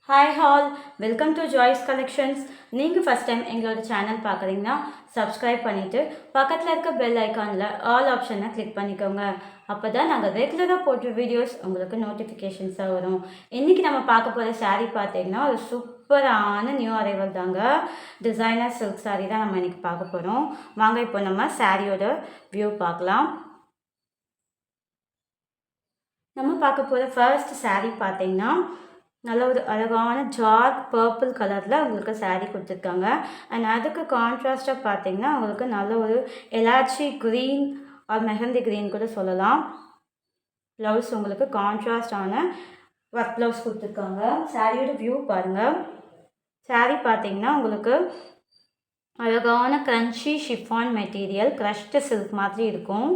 Hi all, welcome to Joy's collections. நீங்கள் first time எங்களோட channel பார்க்குறீங்கன்னா சப்ஸ்கிரைப் பண்ணிவிட்டு பக்கத்தில் இருக்க பெல் ஐக்கானில் ஆல் ஆப்ஷனை கிளிக் பண்ணிக்கோங்க. அப்போ தான் நாங்கள் ரெகுலராக போட்ட வீடியோஸ் உங்களுக்கு நோட்டிஃபிகேஷன்ஸாக வரும். இன்றைக்கி நம்ம பார்க்க போகிற saree பார்த்தீங்கன்னா ஒரு சூப்பரான நியூ அரைவல் தாங்க. டிசைனர் சில்க் saree தான் நம்ம இன்றைக்கி பார்க்க போகிறோம். வாங்க இப்போ நம்ம சாரியோட வியூ பார்க்கலாம். நம்ம பார்க்க போகிற ஃபர்ஸ்ட் saree பார்த்தீங்கன்னா நல்ல ஒரு அழகான டார்க் பர்பிள் கலரில் உங்களுக்கு saree கொடுத்துருக்காங்க. அண்ட் அதுக்கு கான்ட்ராஸ்டாக பார்த்தீங்கன்னா உங்களுக்கு நல்ல ஒரு elaichi green R mehndi green கூட சொல்லலாம். ப்ளவுஸ் உங்களுக்கு கான்ட்ராஸ்டான ஒர்க் ப்ளவுஸ் கொடுத்துருக்காங்க. சாரியோட வியூ பாருங்கள். saree பார்த்தீங்கன்னா உங்களுக்கு அழகான crunchy chiffon material crushed silk மாதிரி இருக்கும்.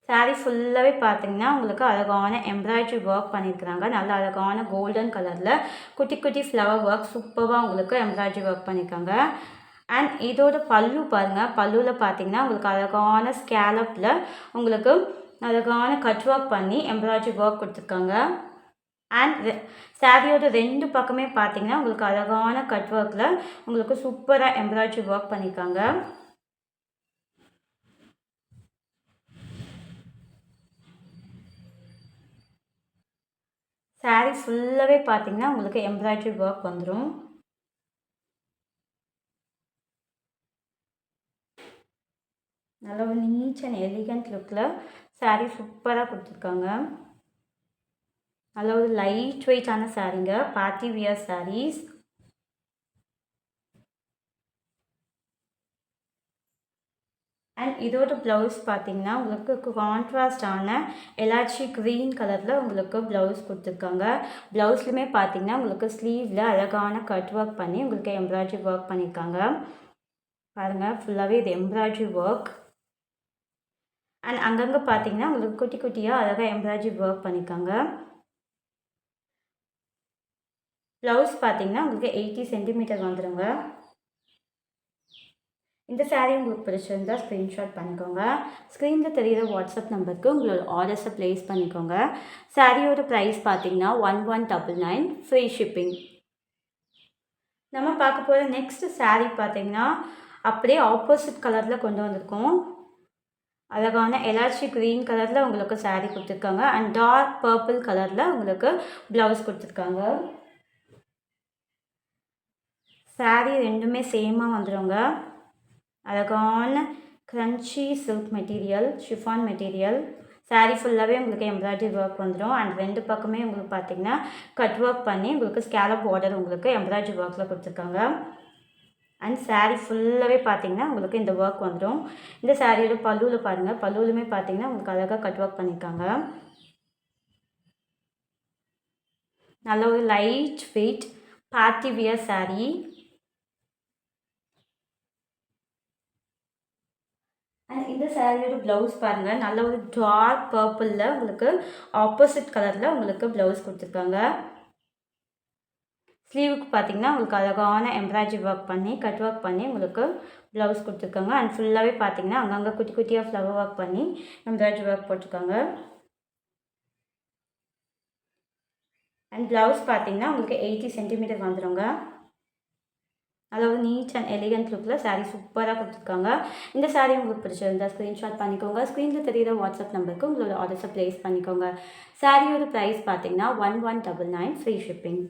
saree ஃபுல்லாகவே பார்த்தீங்கன்னா உங்களுக்கு அழகான எம்ப்ராய்டரி ஒர்க் பண்ணியிருக்கிறாங்க. நல்ல அழகான கோல்டன் கலரில் குட்டி குட்டி ஃப்ளவர் ஒர்க் சூப்பராக உங்களுக்கு எம்ப்ராய்டரி ஒர்க் பண்ணியிருக்காங்க. அண்ட் இதோட பல்லு பாருங்கள். பல்லுவில் பார்த்தீங்கன்னா உங்களுக்கு அழகான ஸ்கேலப்பில் உங்களுக்கு அழகான கட் ஒர்க் பண்ணி எம்ப்ராய்டரி ஒர்க் கொடுத்துருக்காங்க. அண்ட் சாரியோட ரெண்டு பக்கமே பார்த்தீங்கன்னா உங்களுக்கு அழகான கட் ஒர்க்கில் உங்களுக்கு சூப்பராக எம்ப்ராய்டரி ஒர்க் பண்ணியிருக்காங்க. saree ஃபுல்லாகவே பார்த்தீங்கன்னா உங்களுக்கு எம்ப்ராய்டரி ஒர்க் வந்துடும். நல்ல ஒரு நீட் அண்ட் எலிகண்ட் லுக்கில் saree சூப்பராக கொடுத்துருக்காங்க. நல்ல ஒரு லைட் வெயிட்டான சாரீங்க, பார்ட்டி வியர் sarees. அண்ட் இதோட ப்ளவுஸ் பார்த்தீங்கன்னா உங்களுக்கு கான்ட்ராஸ்டான எலாச்சி க்ரீன் கலரில் உங்களுக்கு ப்ளவுஸ் கொடுத்துருக்காங்க. ப்ளவுஸ்லையுமே பார்த்தீங்கன்னா உங்களுக்கு ஸ்லீவில் அழகான கட் ஒர்க் பண்ணி உங்களுக்கு எம்ப்ராய்டரி ஒர்க் பண்ணியிருக்காங்க. பாருங்கள், ஃபுல்லாகவே இது எம்ப்ராய்டரி ஒர்க். அண்ட் அங்கங்கே பார்த்தீங்கன்னா உங்களுக்கு குட்டி குட்டியாக அழகாக எம்ப்ராய்டரி ஒர்க் பண்ணியிருக்காங்க. ப்ளவுஸ் பார்த்தீங்கன்னா உங்களுக்கு 80 சென்டிமீட்டர் வந்துடுங்க. இந்த saree உங்களுக்கு பிடிச்சிருந்தால் ஸ்க்ரீன்ஷாட் பண்ணிக்கோங்க. ஸ்க்ரீனில் தெரிகிற வாட்ஸ்அப் நம்பருக்கு உங்களோட ஆர்டர்ஸை ப்ளேஸ் பண்ணிக்கோங்க. சாரியோட ப்ரைஸ் பார்த்தீங்கன்னா 1199 ஃப்ரீ ஷிப்பிங். நம்ம பார்க்க போகிற நெக்ஸ்ட் saree பார்த்தீங்கன்னா அப்படியே ஆப்போசிட் கலரில் கொண்டு வந்திருக்கோம். அழகான எலாச்சி க்ரீன் கலரில் உங்களுக்கு saree கொடுத்துருக்காங்க. அண்ட் டார்க் பர்பிள் கலரில் உங்களுக்கு ப்ளவுஸ் கொடுத்துருக்காங்க. saree ரெண்டுமே சேமாக வந்துடுங்க. அழகான crunchy silk material, chiffon material. saree ஃபுல்லாகவே உங்களுக்கு எம்ப்ராய்டரி ஒர்க் வந்துடும். அண்ட் ரெண்டு பக்கமே உங்களுக்கு பார்த்தீங்கன்னா கட் ஒர்க் பண்ணி உங்களுக்கு ஸ்கேலப் பார்டர் உங்களுக்கு எம்ப்ராய்டரி ஒர்க்கில் கொடுத்துருக்காங்க. அண்ட் saree ஃபுல்லாகவே பார்த்தீங்கன்னா உங்களுக்கு இந்த ஒர்க் வந்துடும். இந்த சாரியோட பல்லுவில் பாருங்கள். பல்லுவிலுமே பார்த்தீங்கன்னா உங்களுக்கு அழகாக கட் ஒர்க் பண்ணியிருக்காங்க. நல்ல ஒரு light weight party wear saree. And இந்த சாரியோட ப்ளவுஸ் பாருங்கள். நல்ல ஒரு டார்க் பர்பிளில் உங்களுக்கு ஆப்போசிட் கலரில் உங்களுக்கு ப்ளவுஸ் கொடுத்துருக்காங்க. ஸ்லீவுக்கு பார்த்தீங்கன்னா உங்களுக்கு அழகான எம்ப்ராய்டரி ஒர்க் பண்ணி கட் ஒர்க் பண்ணி உங்களுக்கு ப்ளவுஸ் கொடுத்துருக்காங்க. அண்ட் ஃபுல்லாகவே பார்த்தீங்கன்னா அங்கங்கே குட்டி குட்டியாக ஃப்ளவர் ஒர்க் பண்ணி எம்ப்ராய்டரி ஒர்க் போட்டிருக்காங்க. அண்ட் ப்ளவுஸ் பார்த்தீங்கன்னா உங்களுக்கு 80 சென்டிமீட்டர் வந்துடுங்க. அதாவது நீட் அண்ட் எலிகண்ட் லுக்கில் saree சூப்பராக கொடுத்துருக்காங்க. இந்த saree உங்களுக்கு பிடிச்சிருந்தா ஸ்க்ரீன்ஷாட் பண்ணிக்கோங்க. ஸ்க்ரீனில் தெரிகிற வாட்ஸ்அப் நம்பருக்கு உங்களோட ஆர்டர்ஸை ப்ளேஸ் பண்ணிக்கோங்க. சாரியோட ப்ரைஸ் பார்த்தீங்கன்னா 1199 ஃப்ரீ ஷிப்பிங்.